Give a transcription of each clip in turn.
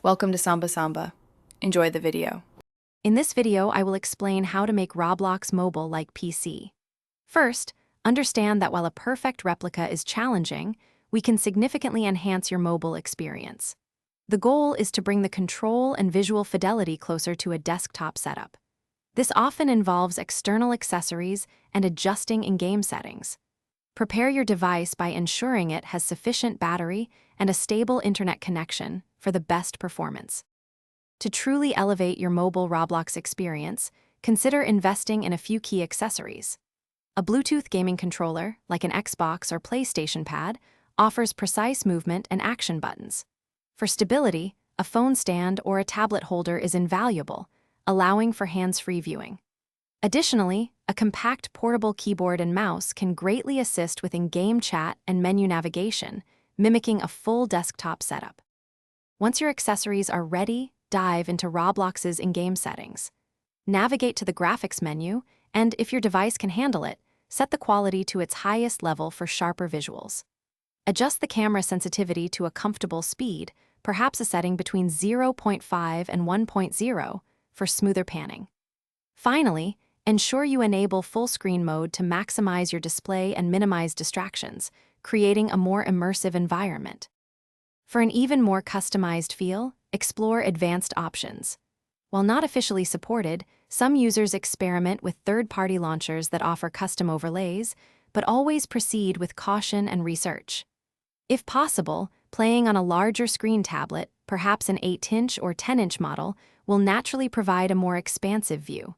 Welcome to Samba Samba. Enjoy the video. In this video, I will explain how to make Roblox mobile like PC. First, understand that while a perfect replica is challenging, we can significantly enhance your mobile experience. The goal is to bring the control and visual fidelity closer to a desktop setup. This often involves external accessories and adjusting in-game settings. Prepare your device by ensuring it has sufficient battery and a stable internet connection for the best performance. To truly elevate your mobile Roblox experience, consider investing in a few key accessories. A Bluetooth gaming controller, like an Xbox or PlayStation pad, offers precise movement and action buttons. For stability, a phone stand or a tablet holder is invaluable, allowing for hands-free viewing. Additionally, a compact portable keyboard and mouse can greatly assist with in-game chat and menu navigation, mimicking a full desktop setup. Once your accessories are ready, dive into Roblox's in-game settings. Navigate to the graphics menu, and if your device can handle it, set the quality to its highest level for sharper visuals. Adjust the camera sensitivity to a comfortable speed, perhaps a setting between 0.5 and 1.0 for smoother panning. Finally, ensure you enable full-screen mode to maximize your display and minimize distractions, creating a more immersive environment. For an even more customized feel, explore advanced options. While not officially supported, some users experiment with third-party launchers that offer custom overlays, but always proceed with caution and research. If possible, playing on a larger screen tablet, perhaps an 8-inch or 10-inch model, will naturally provide a more expansive view.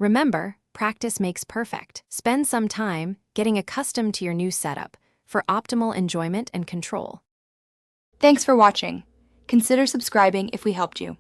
Remember, practice makes perfect. Spend some time getting accustomed to your new setup for optimal enjoyment and control. Thanks for watching. Consider subscribing if we helped you.